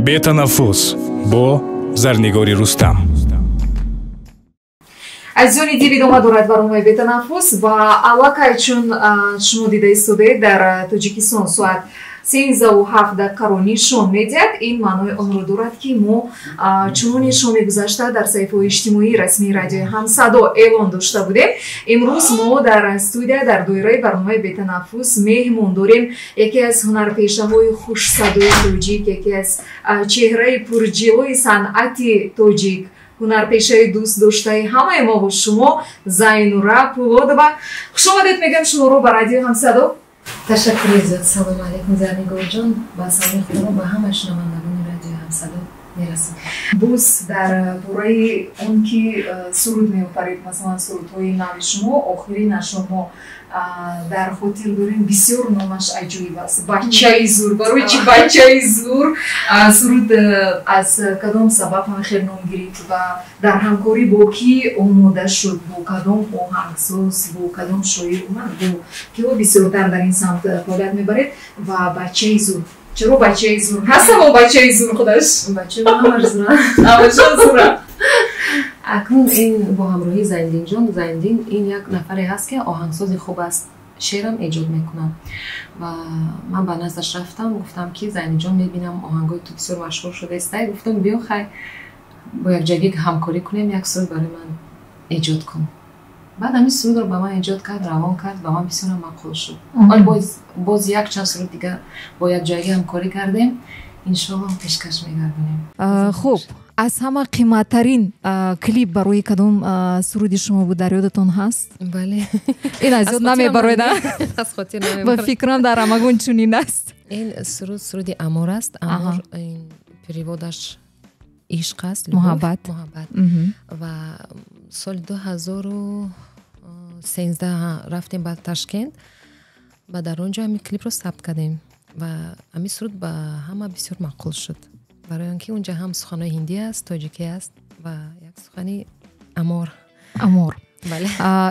бетанаффус бо Зарнигори Рустам. азизони дили дома дорад барномаи бетанаффус ва аллакай чун шумо дида истодаед дар тоҷикистон соат 13:07 нишон медиҳад. Ин маънои онро дорад ки мо чунон нишони гузашта дар саҳифаҳои иҷтимоии расмии радиои ҳамсадо эълон дошта будем. Имрӯз мо дар студия дар доираи барномаи бетанаффус меҳмон дорем яке аз ҳунарпешаҳои хушсадои тоҷик, яке аз чеҳраи пурҷилои санъати тоҷик, ҳунарпешаи дӯст доштаи ҳамаи мо бо шумо Зайнура Пӯлодова. хушомадед мегӯям шуморо ба радиои ҳамсадо. Ташаккури зиёд. Салому алайкум Зарнигорҷон. Ба саломи худро ба ҳама шунавандагони радиои ҳамсадо мерасонам. буз дар бораи он ки суруд меофаред, масалан сурудҳои нави шумо охиринашро мо дар хотир дорем. Бисёр номаш аҷоиб аст. Бачаи зур. Барои чӣ бачаи зур? Суруд аз кадом сабаб ҳам хел ном гирифт ва дар ҳамкорӣ бо кӣ омода шуд? Бо кадом оҳангсоз, бо кадом шоир омад? Бо киҳо бисёртар дар ин самт фаъолият мебаред? Ва бачаи зур. Чаро бачаи зур? Ҳастамо бачаи зур худаш? Бачаи ҳамаш зура. Ҳамаша зура. Акнун ин бо ҳамроҳи Зайндинҷон, Зайндин ин як нафаре ҳаст ки оҳангсози хуб аст, шеърам эҷод мекунад. Ва ман ба наздаш рафтам, гуфтам ки Зайндинҷон мебинам оҳангои ту бисёр машҳур шудаистай. Гуфтам биё хай бо якҷоягӣ ҳамкорӣ кунем, як суруд барои ман эҷод кун. Баъд ҳамин сурудро ба ман эҷод кард, равон кард ва ман бисёрам мақбул шуд. Вале боз як чанд суруд дигар бо якҷоягӣ ҳамкорӣ кардем, иншоалло пешкаш мегардонем. Хуб, аз ҳама қиматтарин клип барои кадом суруди шумо буд, дар ёдатон ҳаст? Бале. Ин аз ёд намебароед? Аз хотир намебарад. Ба фикрам дар ҳамагон чунин аст. Ин суруди Амор аст. Амор ин переводаш ишқ аст, муҳаббат. Ва соли 2013 рафтем ба Ташкент ва дар он ҷо ҳамин клипро сабт кардем ва ҳамин суруд ба ҳама бисёр мақбул шуд, барои он ки он ҷо ҳам суханои ҳиндӣ аст, тоҷикӣ аст ва як сухани Амор. Бале.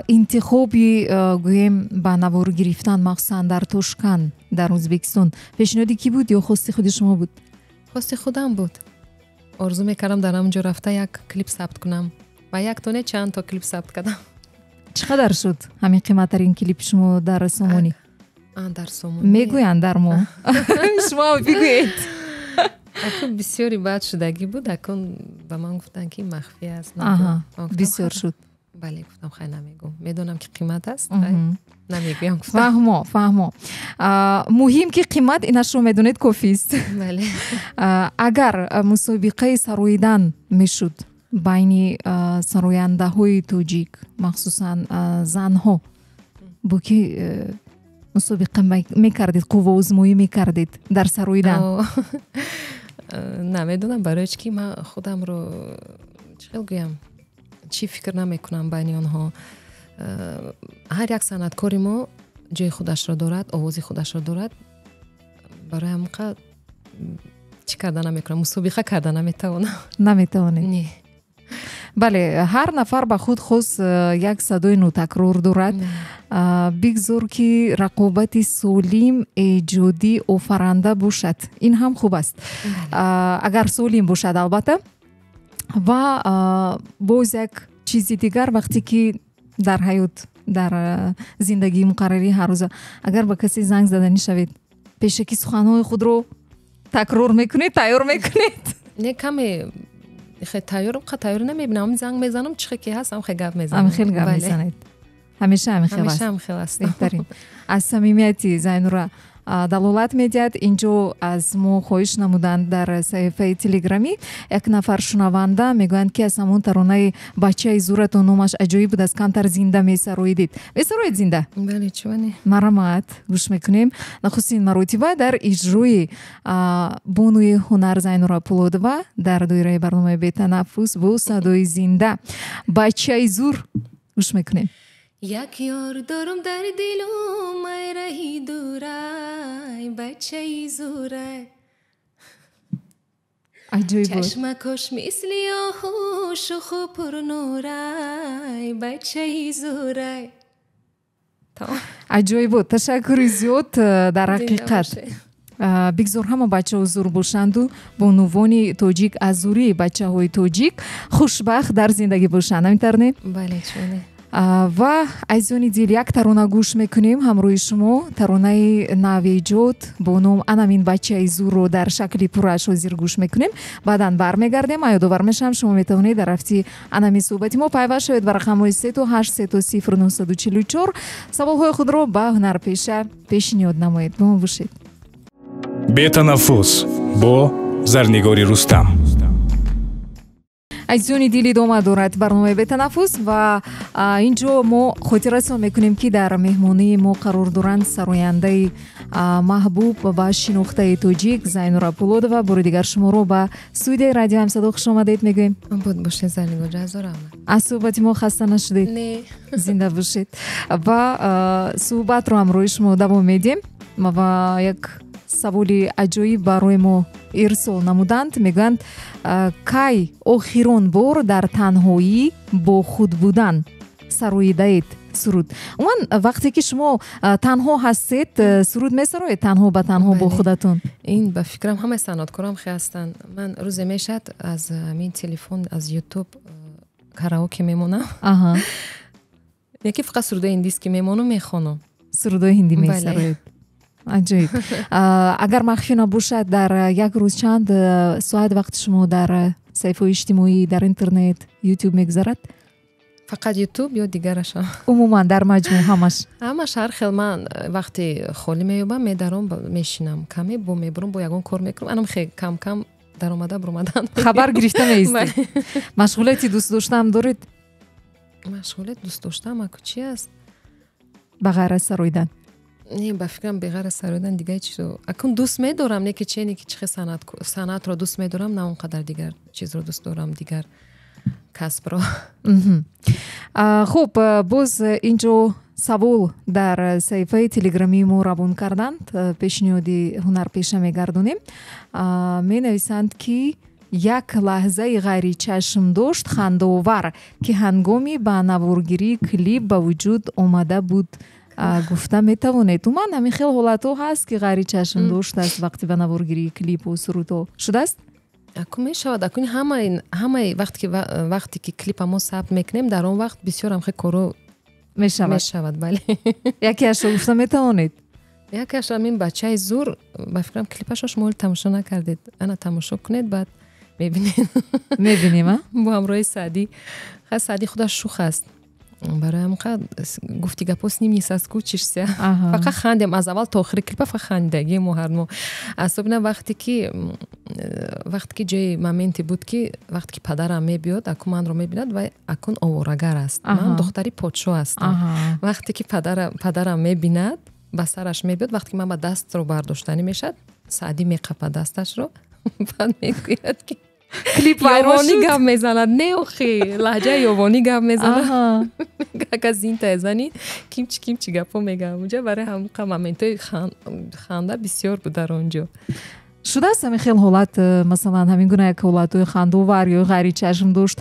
Интихоби гӯем ба навору гирифтан махсусан дар Тошкан, дар Ӯзбекистон пешниҳоди кӣ буд ё хости худи шумо буд? Хости худам буд. Орзу мекардам дар ҳамон ҷо рафта як клип сабт кунам ва як то не чанд то клип сабт кардам. Чӣ қадар шуд ҳамин қиматтарин клипи шумо дар Сомонӣ? Дар Сомонӣ мегӯянд дар мо. Шумо бигӯед. Акун бисёри баъд шудагӣ буд, акун ба ман гуфтанд ки махфӣ аст. Бисёр шуд. Бале, гуфтам хай намегӯм. Медонам ки қимат аст, намегӯям. Фаҳмо. Муҳим ки қимат инашро медонед кофист. Бале. Агар мусобиқаи сароидан мешуд байни сарояндаҳои тоҷик, махсусан занҳо, бо ки мусобиқа мекардед, қуввоозмоӣ мекардед дар сароидан? Намедонам барои чӣ ки ман худамро чӣ хел гӯям, чӣ фикр намекунам байни онҳо. Ҳар як санъаткори мо ҷои худашро дорад, овози худашро дорад. Барои ҳамин қад чӣ карда намекунам, мусобиқа карда наметавонед. Не. бале, ҳар нафар ба худ хос як садои нотакрор дорад. Бигзор ки рақобати солим, эҷодӣ, офаранда бошад. Ин ҳам хуб аст. Агар солим бошад албатта. Ва боз як чизи дигар, вақте ки дар ҳаёт, дар зиндагии муқаррари ҳаррӯза агар ба касе занг заданӣ шавед, пеша ки суханҳои худро такрор мекунед, тайёр мекунед? Не, каме тайёр намебинам. Занг мезанам, чӣ ки ҳаст ҳам хел гап мезанам. Хел гап мезанед. ҳамеша ҳам хел аст. Беҳтарин. Аз самимияти Зайнура далолат медиҳад. Инҷо аз мо хоҳиш намуданд дар саҳифаи телеграмӣ як нафар шунаванда мегӯянд ки аз ҳамон таронаи бачаи зуратон номаш аҷоиб буд, аз камтар зинда месароидед. Месароед зинда? Бале, чӣ? Марамат гӯш мекунем. Нахустин маротиба дар иҷрои бонуи ҳунар Зайнура Пӯлодова дар доираи барномаи бетанаффус бо садои зинда бачаи зур гӯш мекунем. Як ёр дорам дар дилум, ай раҳи дурай, бачаи зурай. Аҷоиб буд. Чашмакош мисли оҳу, шуху пурнурай, бачаи зурай. Аҷоиб буд. Ташаккури зиёд дар ҳақиқат. бигзор ҳама бачаҳо зур бошанду бо нувони тоҷик аз зурии бачаҳои тоҷик хушбахт дар зиндагӣ бошанд. Ҳамин бале чуне. ва азизони дил, як тарона гӯш мекунем ҳамроҳи шумо. Таронаи навеҷод бо ном анамин бачаи зурро дар шакли пурраш ҳозир гӯш мекунем. Баъдан бармегардем. Ман ёдовар мешавам шумо метавонед дар рафти анамин суҳбати мо пайваст шавед ба рақамҳои 38 саволҳои худро ба ҳунарпеша пешниҳод намоед. Бо мо бошед. бетанаффус бо Зарнигори Рустам. азизони дил, идома дорад барномаи бетанаффус ва инҷо мо хотиррасон мекунем ки дар меҳмонии мо қарор доранд сарояндаи маҳбуб ва шинохтаи тоҷик Зайнура Пулодова. бори дигар шуморо ба студияи радио Ҳамсадо хуш омадед мегӯем. буд бошед Зарнигор, ҷазор омад. аз суҳбати мо хаста нашудед? Не. зинда бошед. ва суҳбатро ҳамроҳи шумо давом медиҳем ва як саволи аҷоиб барои мо ирсол намуданд. мегӯянд кай охирон бор дар танҳоӣ бо худ будан сароидаед суруд? умуман вақте ки шумо танҳо ҳастед, суруд месароед танҳо ба танҳо бо худатон? ин ба фикрам ҳамаи санъаткорам хе ҳастанд. ман рӯзе мешад аз ҳамин телефон аз ютуб караоке мемонам. яке фақат сурудои ҳиндиски мемону мехонам. сурудои ҳиндӣ месароед? аҷоиб. агар махфӣ набошад, дар як рӯз чанд соат вақти шумо дар саҳифаҳои иҷтимоӣ, дар интернет, ютуб мегузарад? фақат ютуб ё дигарашам? умуман дар маҷмӯъ ҳамаш ҳар хел. ман вақте холӣ меёбам, медаром, мешинам, каме бо мебурам, бо ягон кор мекунам. анам хе кам кам даромада буромадан хабар гирифта меистед. машғулияти дӯст доштаам доред? машғулияти дӯст доштаам аку чи аст? ба ғайр аз сароидан? не, ба фикрам беғайр аз сароидан дигар чизо акун дӯст медорам. не ки чени ки чихе санъатро дӯст медорам, на он қадар дигар чизро дӯст дорам, дигар касбро. хуб, боз инҷо савол дар саҳифаи телеграмии мо равон карданд. пешниҳоди ҳунарпеша мегардонем. менависанд ки як лаҳзаи ғайри чашм дошт хандаовар ки ҳангоми ба наворгирии клип ба вуҷуд омада буд. гуфта метавонед? уман ҳамин хел ҳолатҳо ҳаст ки ғайри чашм доштааст вақти ба наворгирии клипу сурудҳо шудааст? аку мешавад. акуни ҳамаи вақте ки клипамо сабт мекунем, дар он вақт бисёр ҳамхе корҳо мешавад. бале. якеашро гуфта метавонед? якеаш ҳамин бачаи зур, ба фикрам клипашро шумо тамошо накардед. ана тамошо кунед, баъд мебинед. мебинем бо ҳамроҳи Саъдӣ. Саъдӣ худаш шух аст. барои ҳамқа гуфти гапо с ним не соскучишься. фақат хандем аз аввал то охири клипа, фақат хандидагии мо ҳармо. асобина вақте ки ҷои моменте буд ки вақте ки падарам мебиёд, аку манро мебинад ва акун оварагар аст. ман духтари подшоҳ ҳастам. вақте ки падарам мебинад, ба сараш мебиёд, вақте ки ман ба дастро бардоштанӣ мешад, Саъдӣ меқапад дасташро, баъд мегӯяд ки клип ёвонӣ гап мезанад. не охи лаҳҷаи ёвонӣ гап мезанад. агар зинтае занӣ кимчи гапо мегӯям. уҷа барои ҳамқа моментҳои ханда бисёр буд дар он ҷо. шудааст ҳамин хел ҳолат, масалан ҳамин гуна як ҳолатҳои хандовар ё ғайри чашм дошт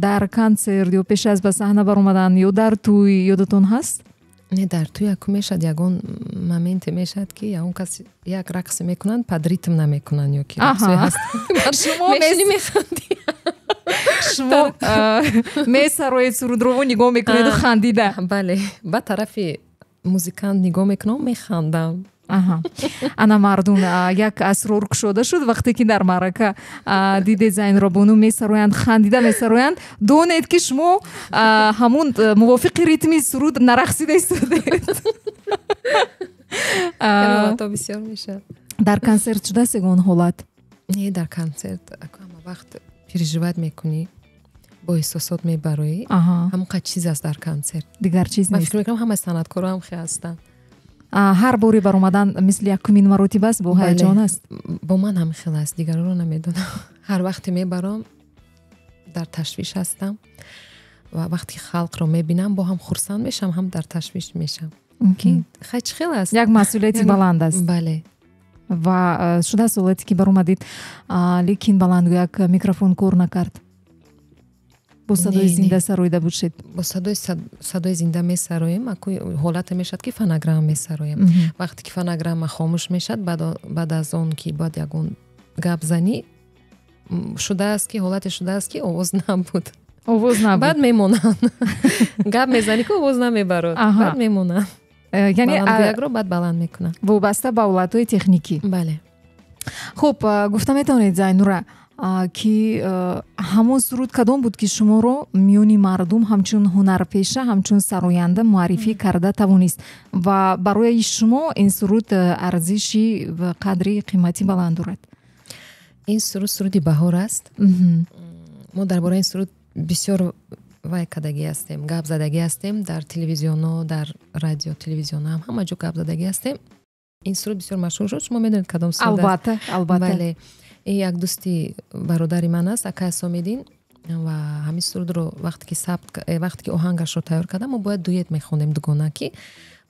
дар консерт ё пеш аз ба саҳна баромадан ё дар тӯй ёдатон ҳаст? не, дар тӯй аку мешад ягон моменте мешад ки ягон каси як рақсе мекунанд, пад ритм намекунанд ё ки рақсое ҳаст. шумо механдӣ. шумо месароед сурудрово нигоҳ мекунеду хандида? бале, ба тарафи музикант нигоҳ мекунам, механдам. ана мардум як асрор кушода шуд вақте ки дар маърака дидед Зайнура Бону месароянд, хандида месароянд, донед ки шумо ҳамун мувофиқи ритми суруд нарақсида истодед. бисёр мешад. дар консерт шудааст ягон ҳолат? не, дар консерт ҳама вақт переживат мекунӣ, бо эҳсосот мебароӣ. ҳамонқад чиз аст дар консерт, дигар чиз нест. фикр мекунам ҳамаи санъаткорҳо ҳам хе ҳастанд. ҳар бори баромадан мисли якумин маротиб аст, бо ҳаяҷон аст? бо ман ҳам хел аст, дигарро намедонам. ҳар вақте мебарам дар ташвиш ҳастам ва вақте ки халқро мебинам, бо ҳам хурсанд мешам, ҳам дар ташвиш мешам. ки чӣ хел аст? як масъулияти баланд аст. бале. ва шудааст ҳолате ки баромадид лекин баландгӯяк микрофон кор накард? бо садои зинда сароида бошед? бо садои зинда месароем, аку ҳолате мешад ки фонограмма месароем. вақте ки фонограмма хомӯш мешад, баъд аз он ки бояд ягон гап занӣ шудааст ки ҳолате шудааст ки овоз набуд. баъд мемонанд. гап мезанӣ ки овоз намебарад. баъд мемонанд. яъне баландгӯякро баъд баланд мекунанд. вобаста ба ҳолатҳои техникӣ. бале. хуб, гуфта метавонед Зайнура ки ҳамон суруд кадом буд ки шуморо миёни мардум ҳамчун ҳунарпеша, ҳамчун сароянда муаррифӣ карда тавонист ва барои шумо ин суруд арзиши ва қадри қиматӣ баланд дорад? ин суруд суруди баҳор аст. мо дар бораи ин суруд бисёр вай кардагӣ ҳастем, гап задагӣ ҳастем, дар телевизионҳо, дар радио телевизионҳо ҳама ҷо гап задагӣ ҳастем. ин суруд бисёр машҳур шуд. шумо медонед кадом суруд аст? албатта. бале. ин як дӯсти бародари ман аст, Акай Сомиддин, ва ҳамин сурудро вақте ки оҳангашро тайёр кардам, мо бояд дует мехонем дугонакӣ.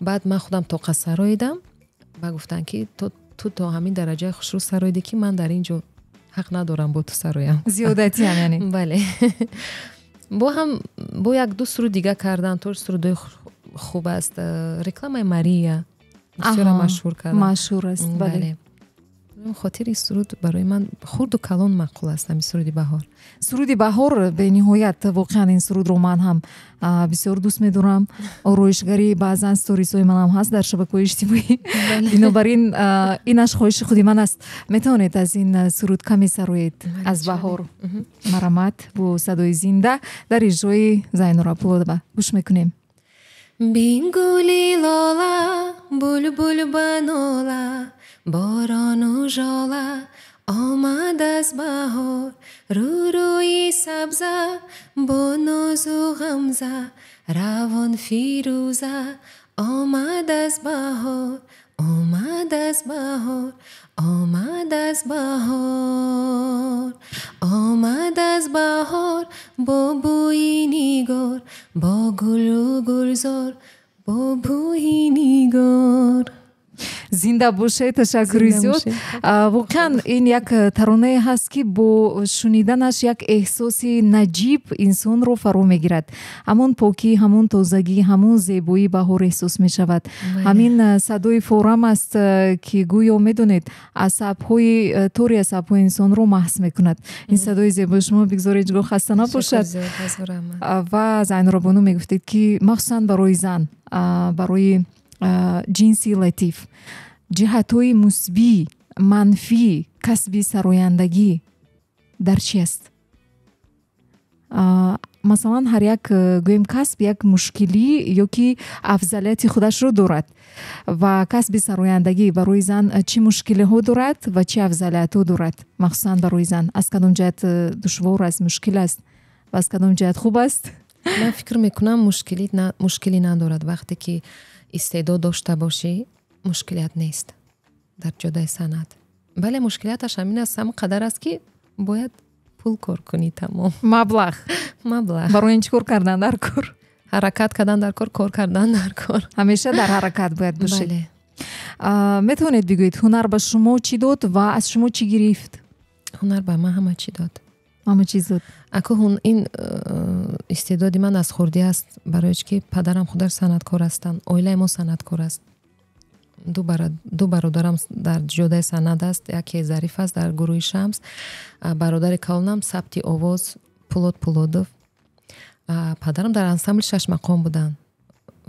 баъд ман худам тоқа сароидам ва гуфтанд ки ту то ҳамин дараҷаи хушрӯ сароидӣ ки ман дар ин ҷо ҳақ надорам бо ту сароям. зиёдатиам яъне. бале. бо як ду суруд дига кардан, то сурудои хуб аст. Рекламаи Мария бисёр машҳур кардан. машҳур аст. бале. хотири суруд барои ман хурду калон маъқул аст. ҳамин суруди баҳор. суруди баҳор бениҳоят воқеан ин сурудро ман ҳам бисёр дӯст медорам. ороишгари баъзан сторисҳои манам ҳаст дар шабакаҳои иҷтимоӣ. бинобар ин инаш хоҳиши худи ман аст. метавонед аз ин суруд каме сароед аз баҳор? марамат бо садои зинда дар иҷрои Зайнура Пулодова гӯш мекунем. бин гули лола булбул банола борону жола омад аз баҳор рӯи сабза бо нозу ғамза равон фирӯза омад аз баҳор омад аз баҳор омад аз баҳор омад аз баҳор бо бӯи нигор бо гулу гулзор бо бӯи нигор. зинда бошед. ташаккури зиёд. воқеан ин як таронае ҳаст ки бо шуниданаш як эҳсоси наҷиб инсонро фаро мегирад. ҳамон покӣ, ҳамон тозагӣ, ҳамон зебоии баҳор эҳсос мешавад. ҳамин садои форам аст ки гӯё медонед асабҳои тори асабҳои инсонро маҳз мекунад. ин садои зебои шумо бигзоред ҷо хаста набошад. ва Зайнура Бону мегуфтед ки махсусан барои зан, барои ҷинси латиф, ҷиҳатҳои мусбӣ, манфӣ касби сарояндагӣ дар чи аст? масалан ҳар як гӯем касб як мушкилӣ ё ки афзалияти худашро дорад ва касби сарояндагӣ барои зан чӣ мушкилиҳо дорад ва чӣ афзалиятҳо дорад? махсусан барои зан аз кадом ҷиҳат душвор аст, мушкил аст ва аз кадом ҷиҳат хуб аст? ман фикр мекунам мушкилӣ надорад. вақте ки истеъдод дошта бошӣ мушкилият нест дар ҷодаи санъат. бале мушкилияташ ҳамин аст, ҳам қадар аст ки бояд пул кор кунӣ. тамом маблағ барои ин чӣ кор кардан дар кор? ҳаракат кардан дар кор, кор кардан дар кор. ҳамеша дар ҳаракат бояд бошед. метавонед бигӯед ҳунар ба шумо чӣ дод ва аз шумо чӣ гирифт? ҳунар ба ман ҳама чӣ дод. ҳама чиз дод. аку ин истеъдоди ман аз хурдӣ аст, барои ки падарам худаш санъаткор ҳастанд, оилаи мо санъаткор аст. ду бародарам дар ҷодаи санъат аст. яке Зариф аст дар гурӯҳи Шамс, бародари калонам сабти овоз Пулод Пулодов. падарам дар ансамбли Шашмақом буданд.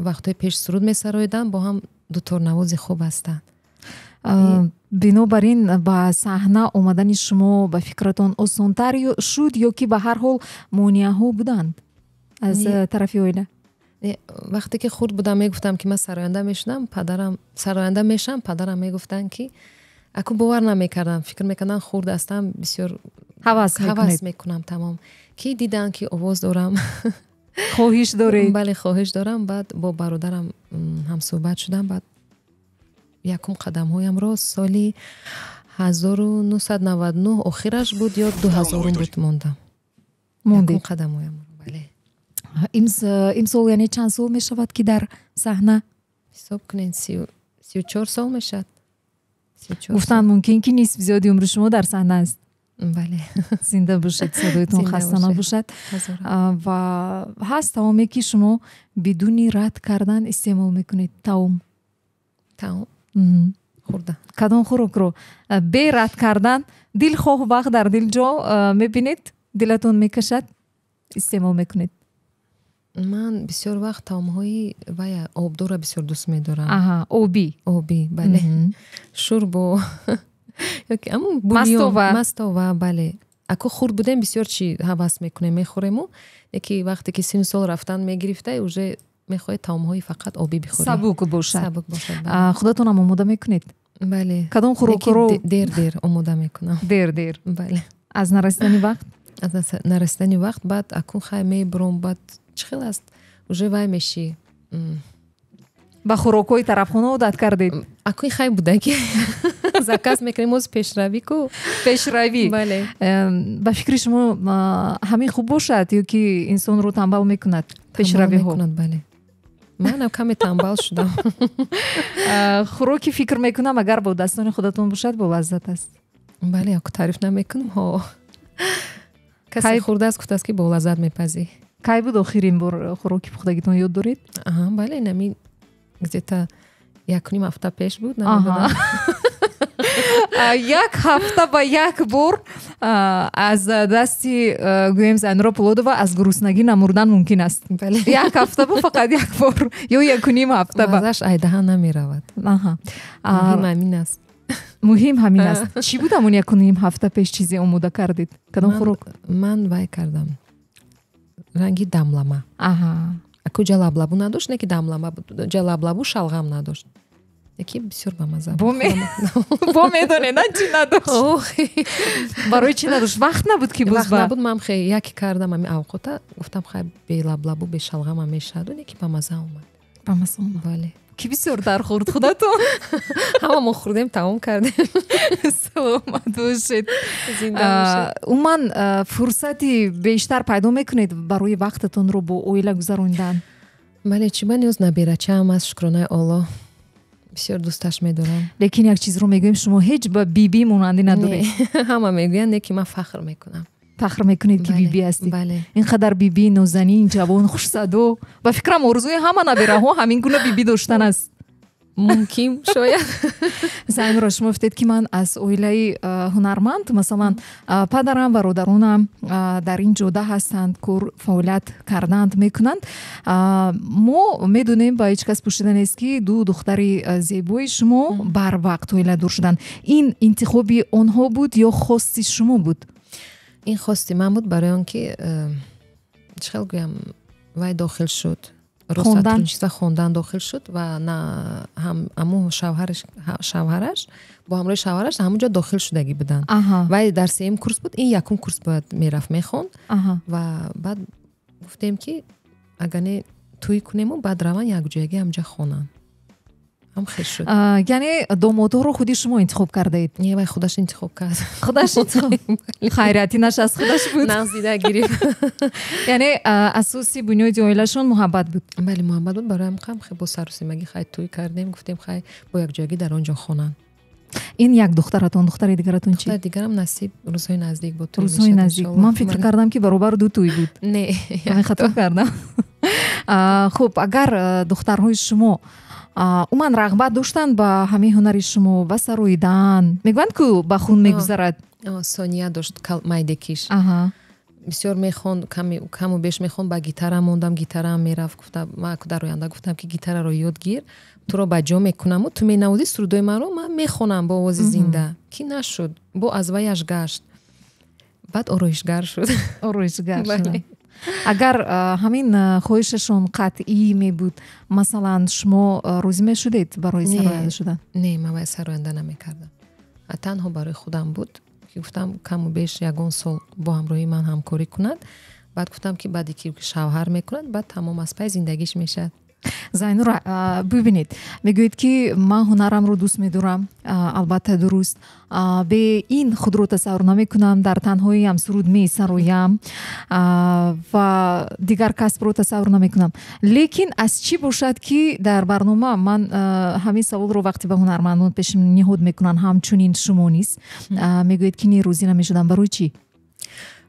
вақтҳои пеш суруд месароиданд, бо ҳам дуторнавози хуб ҳастанд. бинобар ин ба саҳна омадани шумо ба фикратон осонтар шуд ё ки ба ҳар ҳол монеаҳо буданд аз тарафи оила? вақте ки хурд будам мегуфтам ки ман сароянда мешам, падарам мегуфтанд ки аку бовар намекардам, фикр мекардам хурд ҳастам, бисёр ҳавас мекунам. тамом ки диданд ки овоз дорам. хоҳиш доред? бале хоҳиш дорам. баъд бо бародарам ҳамсӯҳбат шудам. баъд якум қадамҳоямро соли 1999 охираш буд ё 2000 буд мондам. якум қадамҳоямро. бале имсол яъне чанд сол мешавад ки дар саҳна? ҳисоб кунед 34 сол мешавад. гуфтанд мумкин ки нисф зиёди умри шумо дар саҳна аст. бале. зинда бошед, садоитон хаста набошад. ва ҳаст таоме ки шумо бидуни рад кардан истеъмол мекунед? таом хурда кадом хӯрокро бе рад кардан дилхоҳ вақт дар дил ҷо мебинед, дилатон мекашад, истеъмол мекунед? ман бисёр вақт таомҳои вая обдора бисёр дӯст медорам. оби, бале. шӯрбо ёки амун бульён, мастова, бале. ако хурд будем бисёр чи ҳавас мекунем, мехӯрему. яки вақте ки син сол рафтан мегирифта, уже мехоҳед таомҳои фақат обӣ бихӯред. сабук бошад. худатонам омода мекунед? бале. кадом хӯрокро дер омода мекунам? дер. бале. аз нарасидани вақт? аз нарасидани вақт баъд акун хай мебурам, баъд чӣ хел аст уже вай меши. ба хӯрокҳои тарафхона одат кардед? акун хай буда ки заказ мекунем оз пешравӣ ку. пешравӣ. бале. ба фикри шумо ҳамин хуб бошад ё ки инсонро тамбал мекунад пешравиҳо? бале. манам каме тамбал шудам. хӯроки фикр мекунам агар бо дастони худатон бошад болаззат аст. бале, ако таъриф намекунам касе хӯрдааст гуфтааст ки болаззат мепазӣ. кай буд охирин бор хӯроки пухтагитон ёд доред? бале, нами где-то 1.5 ҳафта пеш буд. як ҳафта ба як бор аз дасти гӯем Зайнура Пулодова аз гуруснагӣ намурдан мумкин аст. як ҳафта бо фақат як бор ё 1.5 ҳафта ба мазаш айдаҳа намеравад. муҳим ҳамин аст. муҳим ҳамин аст. чӣ буд ҳамон 1.5 ҳафта пеш чизе омода кардед? кадом хӯрок? ман вай кардам ранги дамлама. ако ҷалаблабу надошт, не ки дамлама буд, ҷалаблабу шалғам надошт. яки бисёр бамаза бо медонед на чӣ надошт? барои чӣ надошт? вақт набуд ки буз ба набуд. ман хе яке кардам ами авқота, гуфтам хай бе лаблабу бе шалғам ам мешаду, яки бамаза омад. бамаза омад. бале. ки бисёр дар хӯрд худатон? ҳама мо хӯрдем, таом кардем. саломат бошед. умуман фурсати бештар пайдо мекунед барои вақтатонро бо оила гузарондан? бале, чӣ ба ниёз набирачаам аст, шукронаи Аллоҳ. бисёр дӯсташ медорам. лекин як чизро мегӯем, шумо ҳеҷ ба биби монандӣ надоред? ҳама мегӯянд, не ки ман фахр мекунам. фахр мекунед ки биби ҳастед? бале. ин қадар биби нозанин, ҷавон, хушсадо. ба фикрам орзуи ҳама набераҳо ҳамин гуна биби доштан аст. мумкин шояд. Зайнура, шумо гуфтед ки ман аз оилаи ҳунарманд, масалан падарам, бародаронам дар ин ҷода ҳастанд, кор фаъолият карданд, мекунанд. мо медонем, ба ҳеҷ кас пӯшида нест ки ду духтари зебои шумо барвақт оиладор шуданд. ин интихоби онҳо буд ё хости шумо буд? ин хости ман буд, барои он ки чӣ хел гӯям, вай дохил шуд, хондан дохил шуд ва на аму шавҳараш бо ҳамроҳи шавҳараш ҳамунҷо дохил шудагӣ буданд. вай дар сеюм курс буд, ин якум курс бояд мерафт мехонд ва баъд гуфтем ки агар не тӯй кунему, баъд раван якҷоягӣ ҳамҷа хонанд. хел шуд. яъне домодҳоро худи шумо интихоб кардаед? не, вай худаш интихоб кард. худаш интихоб? хайриятинаш аз худаш буд? нағзида гирифт. яъне асоси бунёди оилашон муҳаббат буд? бале, муҳаббат буд. бароям хам бо сарусимагӣ хай тӯй кардем, гуфтем хай бо якҷоягӣ дар он ҷо хонанд. ин як духтаратон, духтари дигаратон чӣ? духтари дигарам насиб рӯзҳои наздик бо тӯй рӯзҳои наздик. ман фикр кардам ки баробар ду тӯй буд. не, ман хато кардам. хуб, агар духтарҳои шумо уман рағбат доштанд ба ҳамин ҳунари шумо, ба сароидан? мегӯянд ку ба хун мегузарад. сония дошт майдекиш. бисёр мехонд, каму беш мехонд, ба гитара мондам, гитараам мерафт. гуфтам ман дар оянда гуфтам ки гитараро ёд гир, туро ба ҷо мекунаму ту менавозӣ сурудои маро, ман мехонам бо овози зинда. ки нашуд, бо аз ваяш гашт. баъд ороишгар шуд. ороишгар шуд. агар ҳамин хоҳишашон қатъӣ мебуд, масалан шумо розӣ мешудед барои сароянда шудан? не, ман вай сароянда намекардам. танҳо барои худам буд ки гуфтам каму беш ягон сол бо ҳамроҳи ман ҳамкорӣ кунад. баъд гуфтам ки баъде ки шавҳар мекунад, баъд тамом аз пай зиндагиш мешавад. зайнура бибинед мегӯед ки ман ҳунарамро дӯст медорам албатта дуруст бе ин худро тасаввур намекунам дар танҳоиам суруд месароям ва дигар касбро тасаввур намекунам лекин аз чӣ бошад ки дар барнома ман ҳамин саволро вақте ба ҳунармандон пешм ниҳод мекунанд ҳамчунин шумо низ мегӯед ки не рӯзӣ намешудам барои чӣ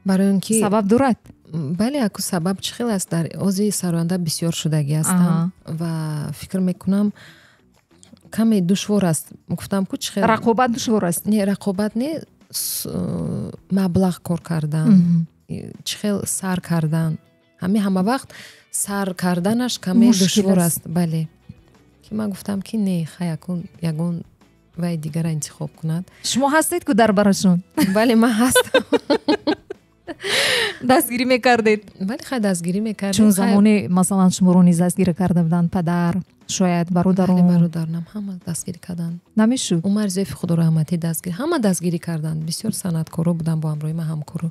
барои он ки сабаб дорад бале аку сабаб чӣ хел аст дар ози сароянда бисёр шудагӣ ҳастам ва фикр мекунам каме душвор аст гуфтам ку чӣ хел рақобат душвор аст не рақобат не маблағ кор кардан чӣ хел сар кардан ҳама вақт сар карданаш каме душвор аст бале ки ман гуфтам ки не хай акун ягон вай дигара интихоб кунад шумо ҳастед ку дар барашон бале ман ҳастам дастгирӣ мекардед бале хай дастгирӣ мекардем чун замоне масалан шуморо низ дастгирӣ карда буданд падар шояд бародарон бародаронам ҳама дастгирӣ карданд намешуд умар зоифи худо раҳматӣ дастгирӣ ҳама дастгирӣ карданд бисёр санъаткоро буданд бо ҳамроҳи ман ҳамкору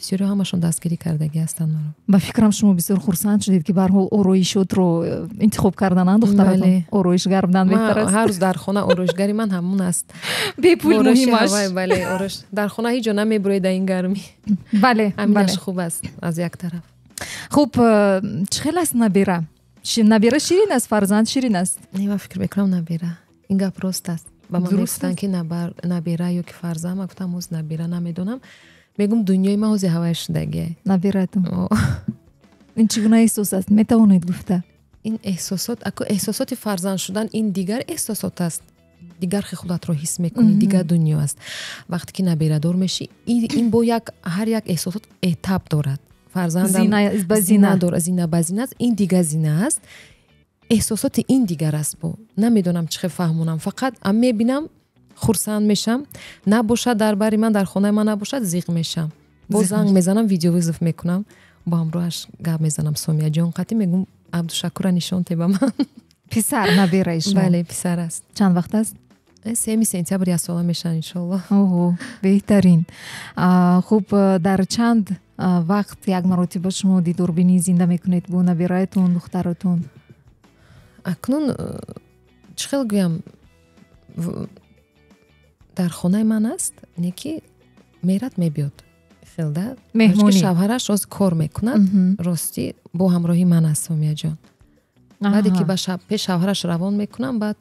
бисёри ҳамашон дастгирӣ кардагӣ ҳастанд маро ба фикрам шумо бисёр хурсанд шудед ки ба ҳар ҳол ороишотро интихоб кардананд духтаратон ороишгар буданд беҳтар аст ҳар рӯз дар хона ороишгари ман ҳамун аст бепул муҳимаш бале орош дар хона ҳеҷ ҷо намебуроед дар ин гармӣ бале ҳаминаш хуб аст аз як тараф хуб чӣ хел аст набира набира ширин аст фарзанд ширин аст не ман фикр мекунам набира ин гап рост аст ба ман мегуфтанд ки набира ё ки фарзанд ман гуфтам оз набира намедонам мегум дунёи ман ози ҳавай шудагие набиратон ин чӣ гуна эҳсос аст метавонед гуфта ин эҳсосот аку эҳсосоти фарзанд шудан ин дигар эҳсосот аст дигар худатро ҳис мекунӣ дигар дунё аст вақте ки набирадор мешӣ ин бо ҳар як эҳсосот этап дорад фарзандам зина дорад зина ба зина аст ин дигар зина аст эҳсосоти ин дигар аст бо намедонам чӣ хел фаҳмонам фақат мебинам хурсанд мешам набошад дар бари ман дар хонаи ман набошад зиқ мешам бо занг мезанам видеовызов мекунам бо ҳамроҳаш гап мезанам сомия ҷон қатӣ мегум абдушакура нишонте ба ман писар набираи шумо бале писар аст чанд вақт аст 3 сентябр як сола мешавад иншолло оҳо беҳтарин хуб дар чанд вақт як маротиба шумо дидорбинӣ зинда мекунед бо набираатон духтаратон акнун чӣ хел гӯям дар хонаи ман аст не ки мерад мебиёд хелда меҳмонӣ шавҳараш оз кор мекунад ростӣ бо ҳамроҳи ман аст сомия ҷон баъде ки пеш шавҳараш равон мекунам баъд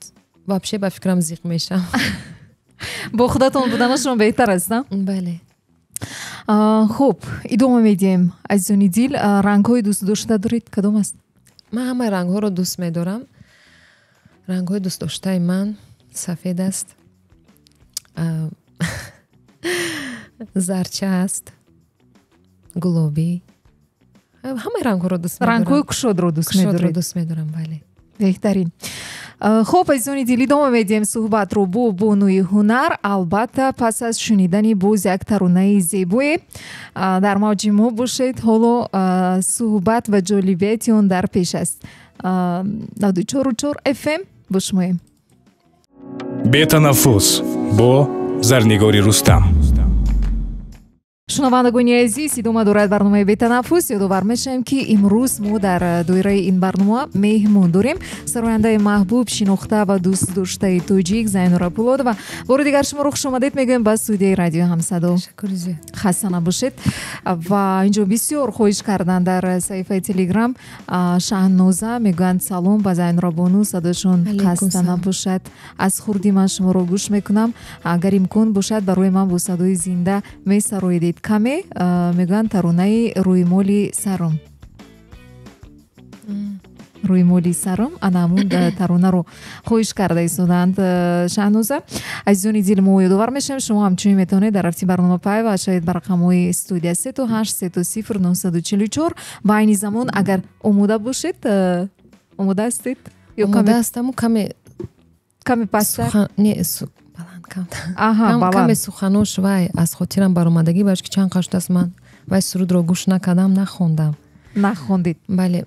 вообще ба фикрам зиқ мешам бо худатон буданашон беҳтар аст бале хуб идома медиҳем азизони дил рангҳои дӯст дошта доред кадом аст ман ҳамаи рангҳоро дӯст медорам рангҳои дӯстдоштаи ман сафед аст зарча аст гулобӣ ҳамаи рангҳоро дӯст медорам рангҳои кушодро дӯст медорам бале беҳтарин хуб азизони дил идома медиҳем суҳбатро бо бонуи ҳунар албатта пас аз шунидани боз як таронаи зебое дар мавҷи мо бошед ҳоло суҳбат ва ҷолибияти он дар пеш аст 94.4 FM бо шумоем бетанаффус бо зарнигори рустам шунавандагони азиз идома дорад барномаи бетанаффус ёдовар мешавем ки имрӯз мо дар доираи ин барнома меҳмон дорем сарояндаи маҳбуб шинохта ва дӯстдоштаи тоҷик зайнура пулодова бори дигар шуморо хушомадед мегӯем ба студияи радиои ҳамсадо хаста набошед ва инҷо бисёр хоҳиш кардан дар саҳифаи телеграм шаҳноза мегӯянд салом ба зайнура бону садошон хаста набошад аз хурди ман шуморо гӯш мекунам агар имкон бошад барои ман бо садои зинда месароедед каме мегӯянд таронаи рӯймоли саром рӯймоли саром ана ҳамун таронаро хоҳиш карда истодаанд шаҳноза азизони дил мо ёдовар мешавем шумо ҳамчунин метавонед дар рафти барнома пайва шавед ба рақамҳои студия 38 ба айни замон агар омода бошед омода ҳастед ё ҳастаму каме пастар каме суханош вай аз хотирам баромадагӣ баъш ки чанд қашт аст ман вай сурудро гӯш накардам нахондед бале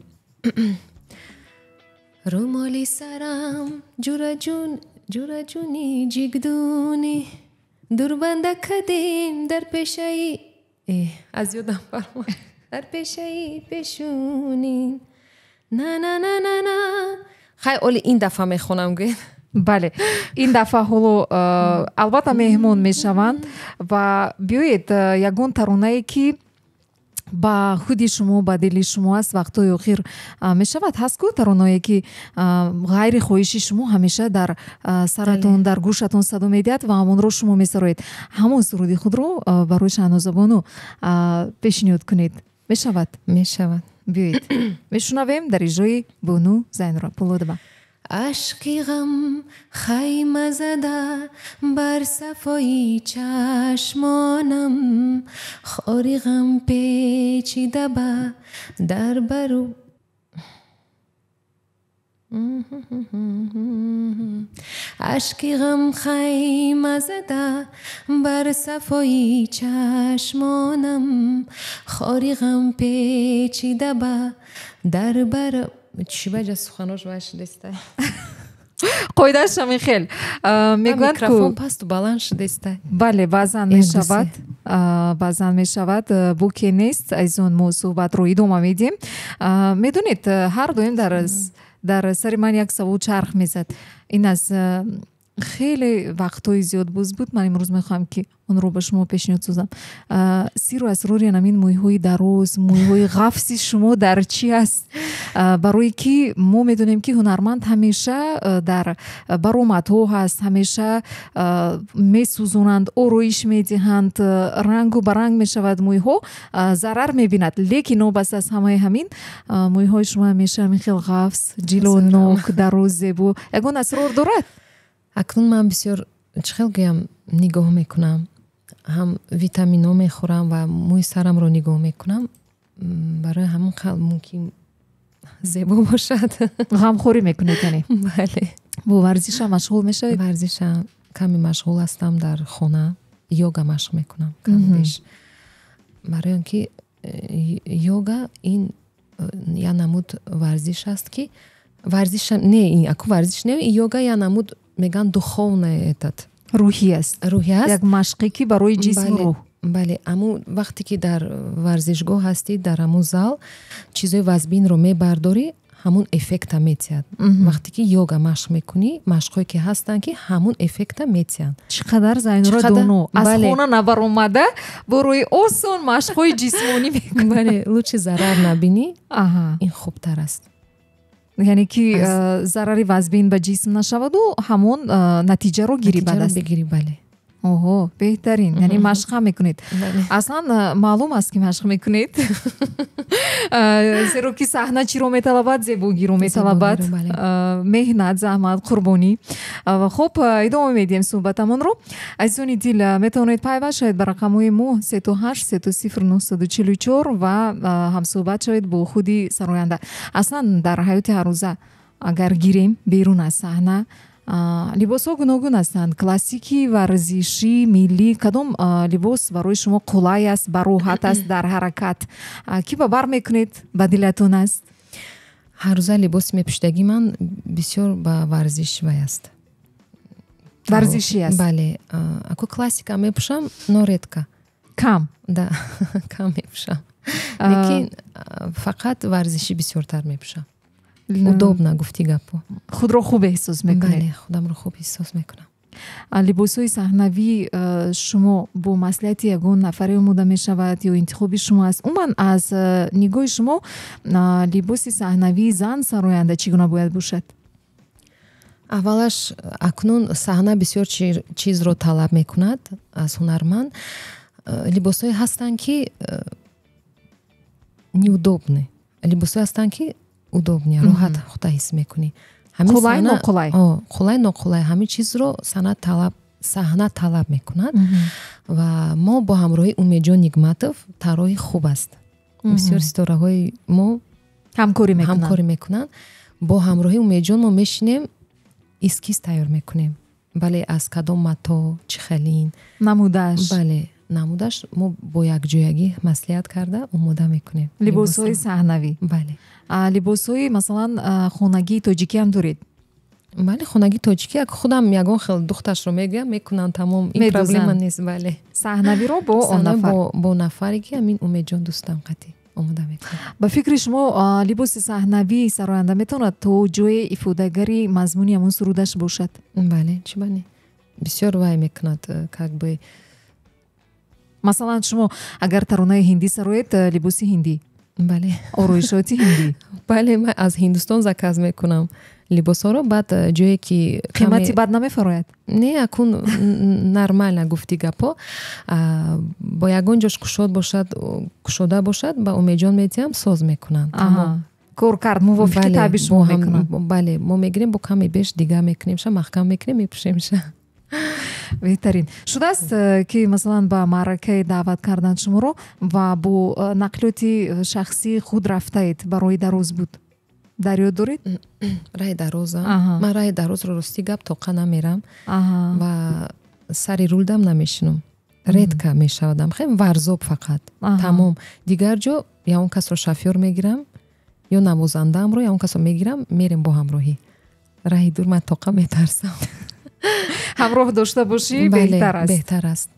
рӯмоли сарам ҷураҷуни ҷигдуни дурбанда кадем дар пешаи аз ёдам фармо дар пешаи пешунин на на на на на. Хай оли ин дафа мехонам гӯед. бале ин дафъа ҳоло албатта меҳмон мешаванд ва биёед ягон таронае ки ба худи шумо ба дили шумо аст вақтҳои охир мешавад ҳаст ку таронае ки ғайри хоҳиши шумо ҳамеша дар саратон дар гӯшатон садо медиҳад ва ҳамонро шумо месароед ҳамон суруди худро барои шаҳнозабону пешниҳод кунед мешавад биёед мешунавем дар иҷрои Бону Зайнура Полодова. عشقی غم خیمه زده بر صفایی چشمانم خاری غم پیچیده به در برو عشقی غم خیمه زده بر صفایی چشمانم خاری غم پیچیده به در برو چی баҷа суханош баш дестай қоидааш михел мегӯянд микрофон пасту баланд шудестай бале баъзан мешавад буке нест айзон мо суҳбатро идома медиҳем медонед ҳар доим дар сари ман як савол чарх мезад ин аз хеле вақтҳои зиёд боз буд ман имрӯз мехоҳам ки онро ба шумо пешниҳод созам сиру асрори анамин мӯйҳои дароз мӯйҳои ғафси шумо дар чӣ аст барое ки мо медонем ки ҳунарманд ҳамеша дар баромадҳо ҳаст ҳамеша месӯзонанд ороиш медиҳанд рангу ба ранг мешавад мӯйҳо зарар мебинад лекин нобаста аз ҳамаи ҳамин мӯйҳои шумо ҳамеша михел ғафс ҷилонок дароз зебо ягон асрор дорад акнун ман бисёр чӣ хел гӯям нигоҳ мекунам ҳам витаминҳо мехӯрам ва мӯи сарамро нигоҳ мекунам барои ҳамин қадр мумкин зебо бошад ғамхорӣ мекунед яъне бале бо варзиша машғул мешавед варзиша каме машғул ҳастам дар хона йога машқ мекунам камбеш барои он ки йога ин я намуд варзиш аст ки варзиша не ин аку варзиш не йога я намуд меган духовное этот рӯҳӣ аст як машқе ки барои ҷисму рӯҳ бале аму вақте ки дар варзишгоҳ ҳастӣ дар ҳамун зал чизои вазбинро мебардорӣ ҳамун эффекта метиҳад вақте ки йога машқ мекунӣ машқҳое ки ҳастанд ки ҳамун эффекта метиҳанд чӣ қадар Зайнура доно аз хона набаромада бо рӯи осон машқҳои ҷисмонӣ мекунӣ бале лучи зарар набинӣ ин хубтар аст яъне ки зарари вазбин ба ҷисм нашаваду ҳамон натиҷаро гирӣ бигирӣ бале оҳо беҳтарин яъне машқам мекунед аслан маълум аст ки машқ мекунед зеро ки саҳна чиро металабад зебогиро металабад меҳнат заҳмат қурбонӣ хуб идома медиҳем суҳбатамонро азизони дил метавонед пайваст шавед ба рақамҳои мо 38 ва ҳамсуҳбат шавед бо худи сароянда аслан дар ҳаёти ҳаррӯза агар гирем берун аз саҳна либосҳо гуногун ҳастанд классикӣ варзишӣ миллӣ кадом либос барои шумо қулай аст бароҳат аст дар ҳаракат ки ба бар мекунед ба дилатон аст ҳаррӯза либоси мепӯшидагии ман бисёр ба варзиш вай аст варзишӣ аст бале аку классика мепӯшам но редко кам да кам мепӯшам лекин фақат варзишӣ бисёртар мепӯшам удобна гуфти гапо худро хуб эҳсос мекунед бале худамро хуб эҳсос мекунам либосҳои саҳнавӣ шумо бо маслиҳати ягон нафаре омода мешавад ё интихоби шумо аст умуман аз нигоҳи шумо либоси саҳнавии зан сароянда чӣ гуна бояд бошад аввалаш акнун саҳна бисёр чизро талаб мекунад аз ҳунарманд либосҳое ҳастанд ки неудобны либосҳое ҳастанд ки удобне роҳат худа ҳис мекунӣ қулай ноқулай ҳамин чизро саҳна талаб мекунад ва мо бо ҳамроҳи Умедҷон Нигматов тарроҳи хуб аст бисёр ситораҳои мо ҳамкорӣ мекунанд бо ҳамроҳи Умедҷон мо мешинем эскиз тайёр мекунем бале аз кадом мато чӣ хелин намудаш бале намудаш мо бо якҷоягӣ маслиҳат карда омода мекунем либосҳои саҳнавӣ бале либосҳои масалан хонагии тоҷикӣ ҳам доред бале хонагии тоҷикӣ як худам ягон хел духташро мегӯям мекунам тамом ин проблема нест бале саҳнавиро бо он нафар бо нафаре ки ҳамин Умедҷон дӯстам қатӣ омода мекунам. ба фикри шумо либоси саҳнавии сароянда метавонад то ҷои ифодагари мазмуни ҳамон сурудаш бошад? бале чӣ бане бисёр вай мекунад как бы масалан шумо агар таронаи ҳиндӣ сароед либоси ҳиндӣ бале ороишоти ҳиндӣ бале ман аз Ҳиндустон заказ мекунам либосҳоро баъд ҷое ки қимати бад намефарояд? не акун нормально гуфти гапо бо ягон ҷош кушода бошад ба умеҷон метиҳам соз мекунанд. кор кард мувофиқи таъби шумо мекунад? бале мо мегирем бо каме беш дига мекунемша маҳкам мекунем мепӯшемша. беҳтарин шудааст ки масалан ба маъракае даъват карданд шуморо ва бо нақлиёти шахсии худ рафтаед ба роҳи дароз буд? дар ёд доред? раҳи дароза ман раҳи дарозро рости гап тоқа намерам ва сари рулдам намешинам. редка мешавадам хеле варзоб фақат тамом. дигар ҷо я он касро шофёр мегирам ё навозандаамро я он касро мегирам мерем бо ҳамроҳӣ. раҳи дур ман тоқа метарсам. ҳамроҳ дошта бошӣ беҳтар аст.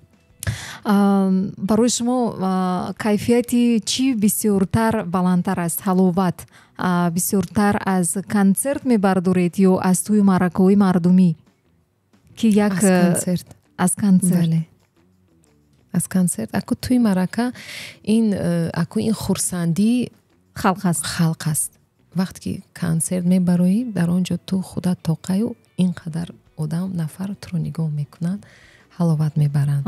барои шумо кайфияти чӣ бисёртар баландтар аст? ҳаловат бисёртар аз консерт мебардоред ё аз тӯи маъракаҳои мардумӣ? ки як аз консерт аз консерт аку тӯи маърака ин хурсандӣ халқ аст. вақте ки консерт мебароӣ дар он ҷо ту худат тоқаю ин қадар одам нафар туро нигоҳ мекунанд, ҳаловат мебаранд